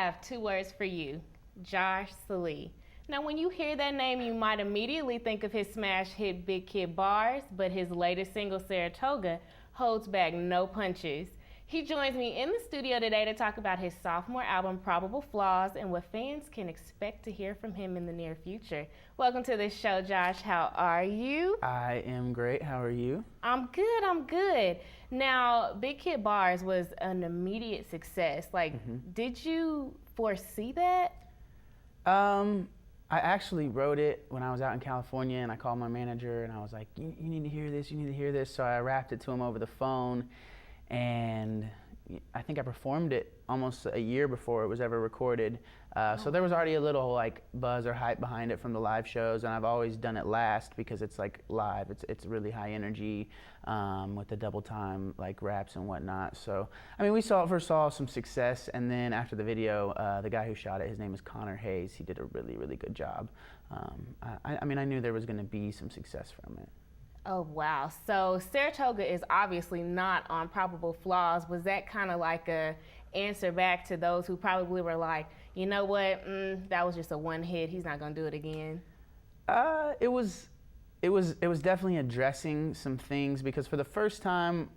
have two words for you, Josh Sallee. Now, when you hear that name, you might immediately think of his smash hit Big Kid Bars, but his latest single, Saratoga, holds back no punches. He joins me in the studio today to talk about his sophomore album, Probable Flaws, and what fans can expect to hear from him in the near future. Welcome to the show, Josh. How are you? I am great. How are you? I'm good. Now, Big Kid Bars was an immediate success. Did you foresee that? I actually wrote it when I was out in California, and I called my manager and I was like, you need to hear this, you need to hear this. So I rapped it to him over the phone, and I think I performed it almost a year before it was ever recorded. So there was already a little like buzz or hype behind it from the live shows, and I've always done it last because it's like live. It's really high energy with the double time like raps and whatnot. So I mean, we first saw some success, and then after the video, the guy who shot it, his name is Connor Hayes. He did a really good job. I mean, I knew there was going to be some success from it. Oh, wow. So Saratoga is obviously not on Probable Flaws. Was that kind of like a answer back to those who probably were like, you know what, that was just a one hit, he's not going to do it again? It was definitely addressing some things, because for the first time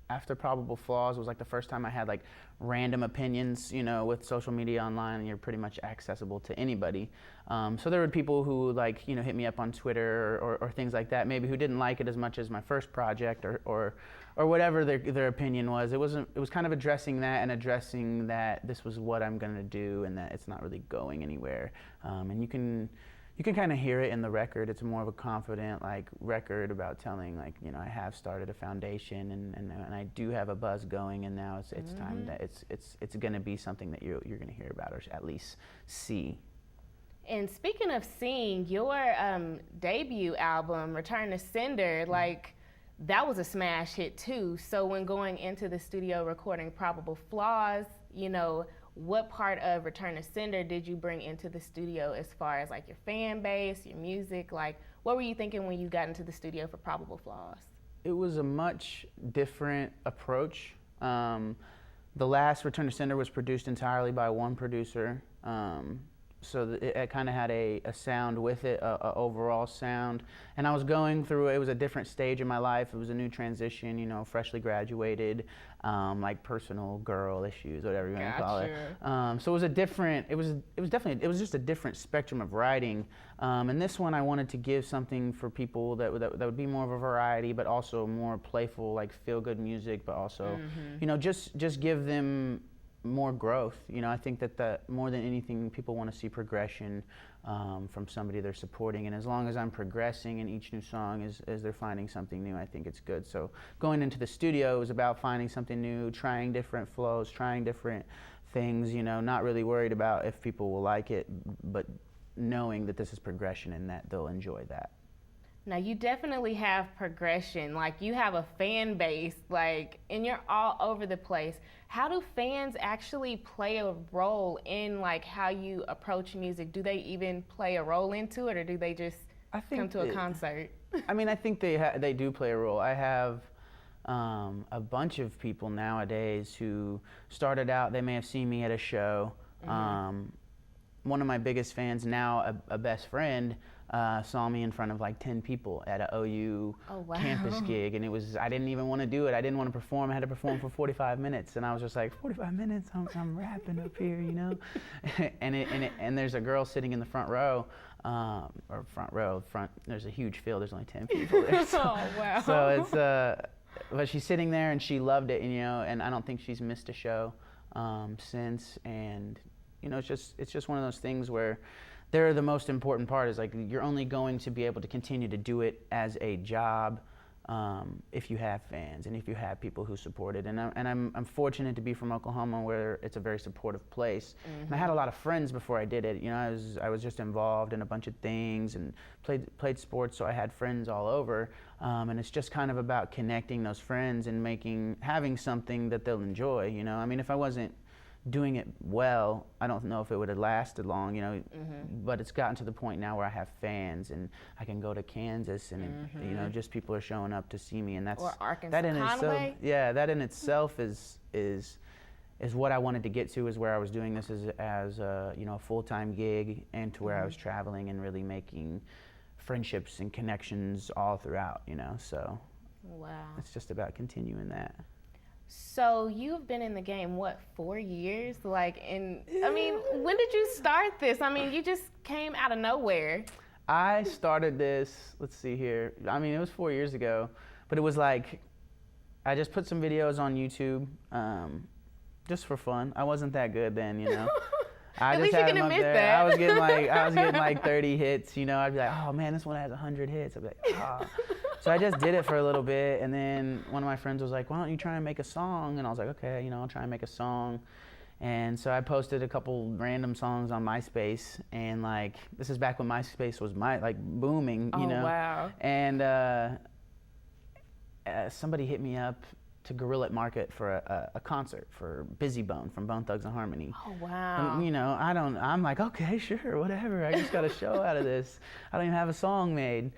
after Probable Flaws, it was like the first time I had like random opinions, you know, with social media online, and you're pretty much accessible to anybody. So there were people who like, you know, hit me up on Twitter or things like that, maybe who didn't like it as much as my first project or whatever their opinion was. It was kind of addressing that, and addressing that this was what I'm gonna do and that it's not really going anywhere. And you can kind of hear it in the record. It's more of a confident like record about telling like, you know, I have started a foundation and I do have a buzz going, and now it's time that it's going to be something that you're going to hear about, or at least see. And speaking of seeing, your debut album, Return to Sender, like that was a smash hit too. So when going into the studio recording Probable Flaws, you know, what part of Return to Sender did you bring into the studio as far as like your fan base, your music? Like, what were you thinking when you got into the studio for Probable Flaws? It was a much different approach. The last Return to Sender was produced entirely by one producer. So it kind of had a sound with it, a overall sound. And I was going through, it was a different stage in my life. It was a new transition, you know, freshly graduated, like personal girl issues, whatever you want to call it. So it was a different, it was just a different spectrum of writing. And this one I wanted to give something for people that would be more of a variety, but also more playful, like feel good music, but also, you know, just give them more growth. You know, I think that more than anything, people want to see progression from somebody they're supporting, and as long as I'm progressing in each new song as they're finding something new, I think it's good. So going into the studio was about finding something new, trying different flows, trying different things, you know, not really worried about if people will like it, but knowing that this is progression and that they'll enjoy that. Now, you definitely have progression. Like, you have a fan base, like, and you're all over the place. How do fans actually play a role in, like, how you approach music? Do they even play a role into it, or do they just come to a concert? I mean, I think they do play a role. I have a bunch of people nowadays who started out, they may have seen me at a show. One of my biggest fans now, a best friend, saw me in front of like 10 people at an OU campus gig, and I didn't even want to do it. I didn't want to perform. I had to perform for 45 minutes, and I was just like, 45 minutes? I'm rapping up here, you know? and there's a girl sitting in the front row, there's a huge field, there's only 10 people there. So, oh, wow. So it's, but she's sitting there and she loved it, you know, and I don't think she's missed a show since, and you know, it's just one of those things where they're the most important part. Is like, you're only going to be able to continue to do it as a job if you have fans and if you have people who support it. And I'm fortunate to be from Oklahoma, where it's a very supportive place. And I had a lot of friends before I did it. You know, I was just involved in a bunch of things and played sports, so I had friends all over. And it's just kind of about connecting those friends and having something that they'll enjoy. You know, I mean, if I wasn't doing it well, I don't know if it would have lasted long, you know, but it's gotten to the point now where I have fans and I can go to Kansas and, you know, just people are showing up to see me, and that's, or Arkansas, that in Conway. itself, yeah, that in itself is is what I wanted to get to, is where I was doing this as a, you know, a full-time gig, and to where I was traveling and really making friendships and connections all throughout, you know, so Wow. it's just about continuing that. So you've been in the game, what, 4 years? Like, I mean, when did you start this? I mean, you just came out of nowhere. I started this, let's see here, I mean, it was 4 years ago, but it was like, I just put some videos on YouTube, just for fun. I wasn't that good then, you know. I At just least you had can them up admit there. that. I was getting like 30 hits, you know. I'd be like, oh man, this one has 100 hits. I'd be like, ah. So I just did it for a little bit, and then one of my friends was like, why don't you try and make a song? And I was like, okay, you know, I'll try and make a song. And so I posted a couple random songs on MySpace, and like, this is back when MySpace was booming, you know. Oh, wow. And somebody hit me up to Gorilla Market for a concert for Busy Bone from Bone Thugs and Harmony. Oh, wow. And, you know, I'm like, okay, sure, whatever. I just got a show out of this. I don't even have a song made.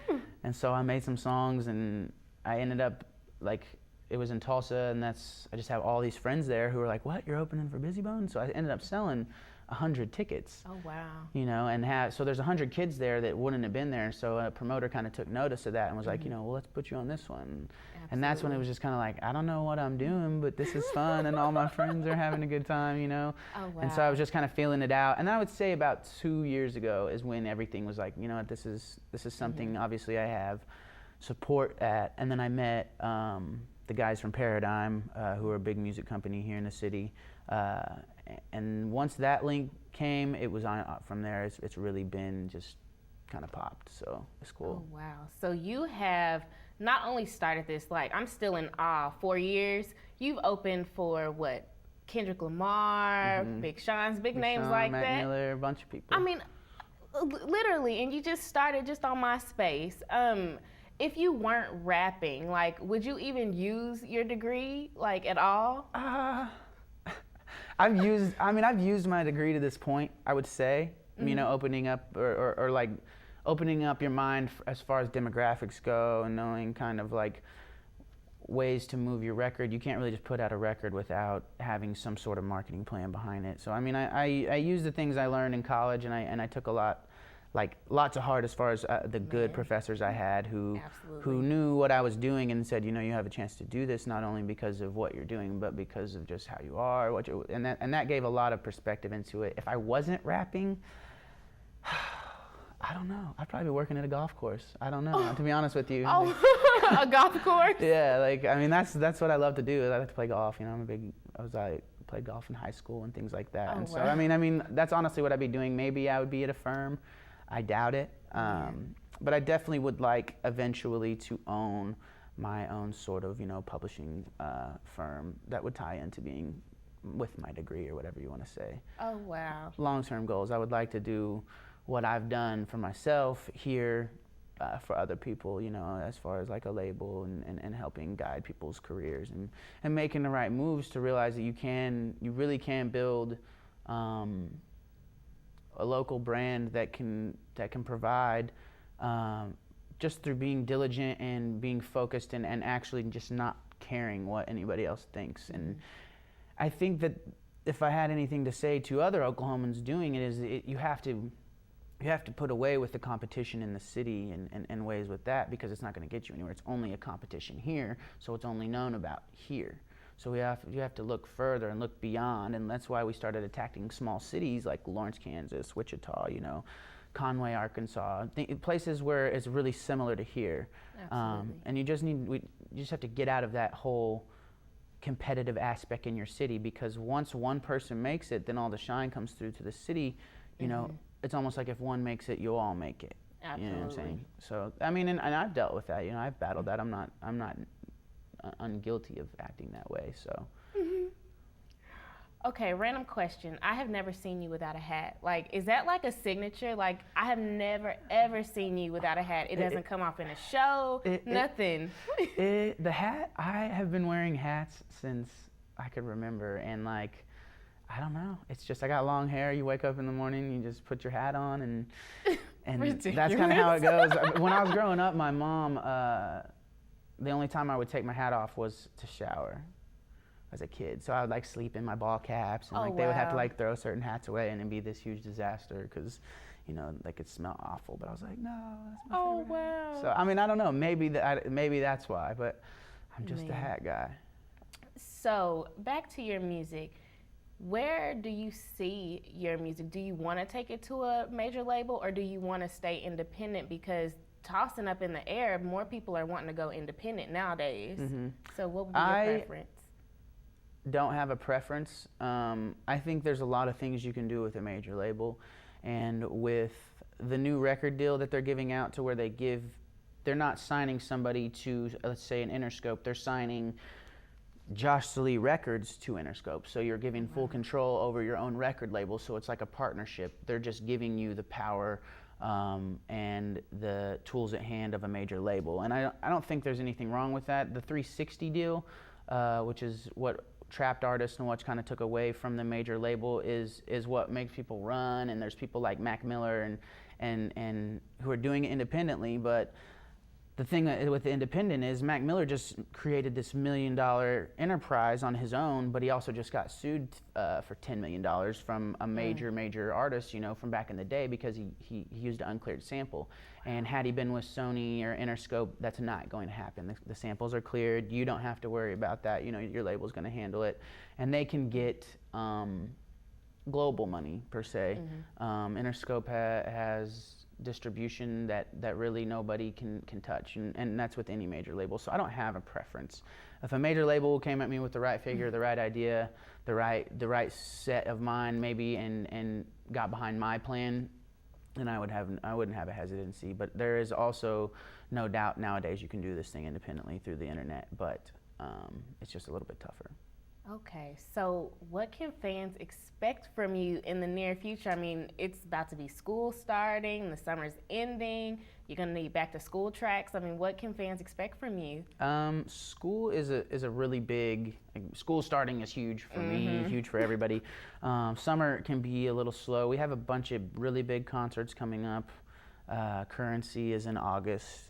And so I made some songs, and I ended up, like, it was in Tulsa, and I just have all these friends there who were like, what, you're opening for Busy Bone? So I ended up selling 100 tickets. Oh, wow. You know, and so there's 100 kids there that wouldn't have been there. So a promoter kind of took notice of that and was like, you know, well, let's put you on this one. And that's when it was just kind of like, I don't know what I'm doing, but this is fun, and all my friends are having a good time, you know. Oh, wow. And so I was just kind of feeling it out. And I would say about 2 years ago is when everything was like, you know what, this is something obviously I have support at. And then I met the guys from Paradigm, who are a big music company here in the city. And once that link came, it was on from there. It's really been just kind of popped, so it's cool. Oh, wow. So you have not only started this, like, I'm still in awe, 4 years. You've opened for what? Kendrick Lamar, Big Sean's, big names Sean, like Mac that. Miller, a bunch of people. I mean, literally, and you just started just on MySpace. If you weren't rapping, like, would you even use your degree, like, at all? I've used my degree to this point, I would say, you know, opening up or like opening up your mind as far as demographics go, and knowing kind of like ways to move your record. You can't really just put out a record without having some sort of marketing plan behind it. So I mean, I used the things I learned in college, and I took a lot to heart as far as the good professors I had who knew what I was doing and said, you know, you have a chance to do this not only because of what you're doing, but because of just how you are, and that gave a lot of perspective into it. If I wasn't rapping, I don't know. I'd probably be working at a golf course. I don't know, to be honest with you. Oh, a golf course? Yeah, like, I mean, that's what I love to do. I like to play golf. You know, I played golf in high school and things like that. Oh, and so, wow. I mean, that's honestly what I'd be doing. Maybe I would be at a firm. I doubt it. But I definitely would like eventually to own my own sort of, you know, publishing firm that would tie into being with my degree or whatever you want to say. Oh, wow. Long-term goals. I would like to do what I've done for myself here for other people, you know, as far as like a label and helping guide people's careers and making the right moves to realize that you really can build a local brand that can provide just through being diligent and being focused and actually just not caring what anybody else thinks. And I think that if I had anything to say to other Oklahomans doing it, is you have to put away with the competition in the city and ways with that, because it's not going to get you anywhere. It's only a competition here, so it's only known about here. So you have to look further and look beyond, and that's why we started attacking small cities like Lawrence, Kansas, Wichita, you know, Conway, Arkansas, places where it's really similar to here. And you just have to get out of that whole competitive aspect in your city, because once one person makes it, then all the shine comes through to the city. You know, it's almost like if one makes it, you'll all make it. Absolutely. You know what I'm saying? So I mean, and I've dealt with that. You know, I've battled that. I'm not unguilty of acting that way. So. Okay, random question. I have never seen you without a hat. Like, is that like a signature? Like, I have never, ever seen you without a hat. It doesn't come off in a show, nothing. The hat, I have been wearing hats since I could remember. And like, I don't know. It's just, I got long hair. You wake up in the morning, you just put your hat on, and that's kind of how it goes. When I was growing up, my mom, the only time I would take my hat off was to shower. as a kid. So I would like sleep in my ball caps, and Oh, like they would have to wow. like throw certain hats away, and it'd be this huge disaster because, you know, like it smelled awful. But I was like, no, that's my Oh, favorite hat. wow. So I mean, I don't know. Maybe that's why, but I'm just a Man. hat guy. So back to your music. Where do you see your music? Do you want to take it to a major label, or do you want to stay independent? Because tossing up in the air, more people are wanting to go independent nowadays. So what would be your preference? Don't have a preference. I think there's a lot of things you can do with a major label, and with the new record deal that they're giving out, to where they're not signing somebody to, let's say, an Interscope. They're signing Josh Sallee Records to Interscope. So you're giving full control over your own record label. So it's like a partnership. They're just giving you the power and the tools at hand of a major label. And I don't think there's anything wrong with that. The 360 deal, which is what Trapped artists and what kind of took away from the major label, is what makes people run. And there's people like Mac Miller and who are doing it independently. But the thing with the independent is Mac Miller just created this $1 million enterprise on his own, but he also just got sued for $10 million from a major artist, you know, from back in the day, because he used an uncleared sample. And had he been with Sony or Interscope, that's not going to happen. The samples are cleared. You don't have to worry about that. You know, your label's going to handle it. And they can get global money, per se. Interscope has distribution that really nobody can touch, and that's with any major label. So I don't have a preference. If a major label came at me with the right figure, the right idea, the right set of mind maybe, and got behind my plan, then I wouldn't have a hesitancy. But there is also no doubt nowadays you can do this thing independently through the internet, but it's just a little bit tougher. Okay, so what can fans expect from you in the near future? I mean, it's about to be school starting, the summer's ending, you're going to need back to school tracks. I mean, what can fans expect from you? School is a really big, school starting is huge for me, huge for everybody. Summer can be a little slow. We have a bunch of really big concerts coming up. Currency is in August.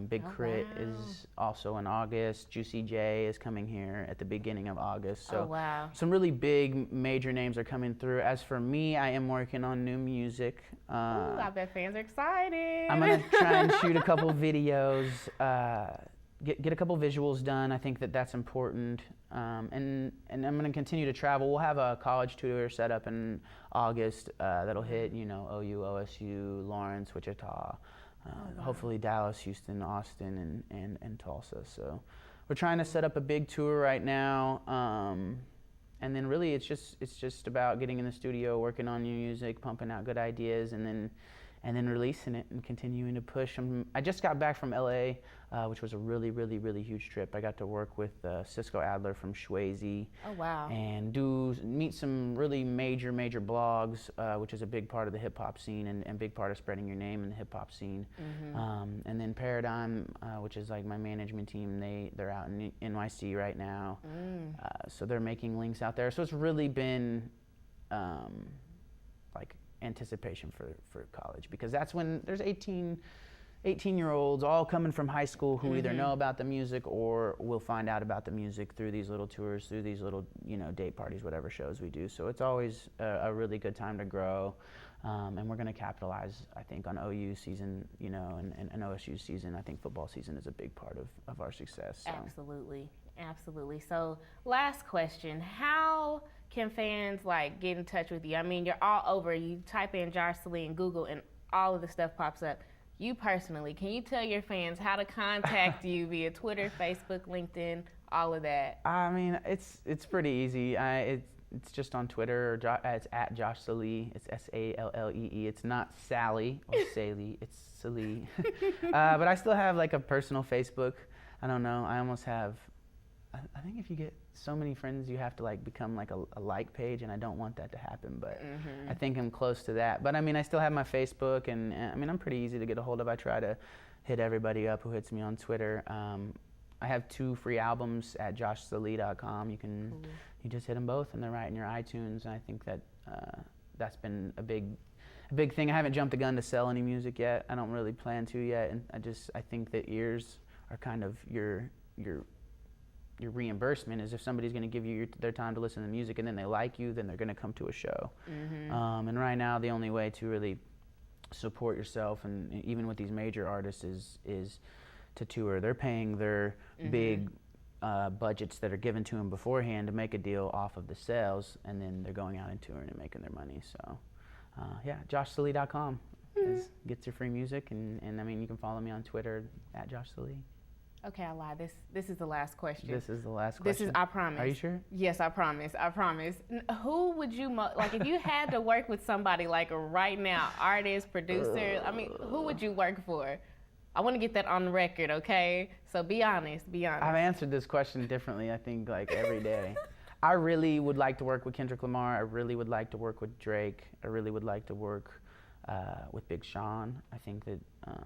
Big Crit is also in August. Juicy J is coming here at the beginning of August. So some really big major names are coming through. As for me, I am working on new music. Ooh, I bet fans are excited. I'm gonna try and shoot a couple videos, get a couple visuals done. I think that's important. And I'm gonna continue to travel. We'll have a college tour set up in August that'll hit, you know, OU, OSU, Lawrence, Wichita, hopefully Dallas, Houston, Austin, and Tulsa. So we're trying to set up a big tour right now. And then really it's just about getting in the studio, working on new music, pumping out good ideas, and then releasing it and continuing to push. I just got back from LA, which was a really, really, really huge trip. I got to work with Cisco Adler from Swayze. Oh, wow. And meet some really major blogs, which is a big part of the hip hop scene and big part of spreading your name in the hip hop scene. And then Paradigm, which is like my management team, they're out in NYC right now. So they're making links out there. So it's really been like anticipation for college, because that's when there's 18-year-olds all coming from high school who either know about the music or will find out about the music through these little tours, through these little, you know, date parties, whatever shows we do. So it's always a really good time to grow, and we're going to capitalize, I think, on OU season, you know, and OSU season. I think football season is a big part of our success. So. Absolutely. So last question, how can fans like get in touch with you? I mean, you're all over. You type in Josh Sallee in Google and all of the stuff pops up. You personally, can you tell your fans how to contact you via Twitter, Facebook, LinkedIn, all of that? I mean, it's pretty easy. It's just on Twitter, it's at Josh Sallee. It's Sallee. It's not Sally or Sallee. It's Sallee. But I still have like a personal Facebook. I don't know. I almost have. I think if you get so many friends, you have to like become like a like page, and I don't want that to happen. But I think I'm close to that. But I mean, I still have my Facebook, and I mean, I'm pretty easy to get a hold of. I try to hit everybody up who hits me on Twitter. I have 2 free albums at joshsallee.com. You just hit them both, and they're right in your iTunes. And I think that that's been a big thing. I haven't jumped the gun to sell any music yet. I don't really plan to yet, and I think that ears are kind of your your reimbursement is if somebody's going to give you their time to listen to music and then they like you, then they're going to come to a show. And right now, the only way to really support yourself, and even with these major artists, is to tour. They're paying their big budgets that are given to them beforehand to make a deal off of the sales, and then they're going out and touring and making their money. So, yeah, joshsallee.com gets your free music, and I mean, you can follow me on Twitter at joshsallee. Okay, I lied. This is the last question. This is the last question. This is, I promise. Are you sure? Yes, I promise. I promise. Who would you, like, if you had to work with somebody, like, right now, artist, producer, I mean, who would you work for? I want to get that on the record, okay? So be honest, be honest. I've answered this question differently, I think, like, every day. I really would like to work with Kendrick Lamar. I really would like to work with Drake. I really would like to work with Big Sean. I think that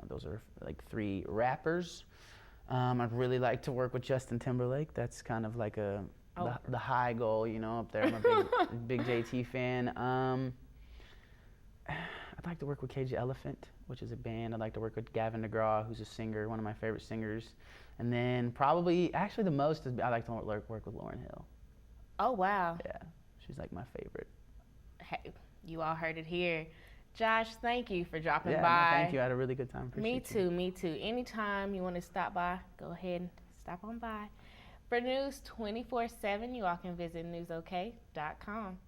those are, like, 3 rappers. I'd really like to work with Justin Timberlake. That's kind of like the high goal, you know, up there. I'm a big JT fan. I'd like to work with Cage Elephant, which is a band. I'd like to work with Gavin DeGraw, who's a singer, one of my favorite singers. And then probably, actually the most, I'd like to work with Lauryn Hill. Oh, wow. Yeah, she's like my favorite. Hey, you all heard it here. Josh, thank you for dropping by. No, thank you. I had a really good time. Me too. Anytime you want to stop by, go ahead and stop on by. For news 24/7, you all can visit newsok.com.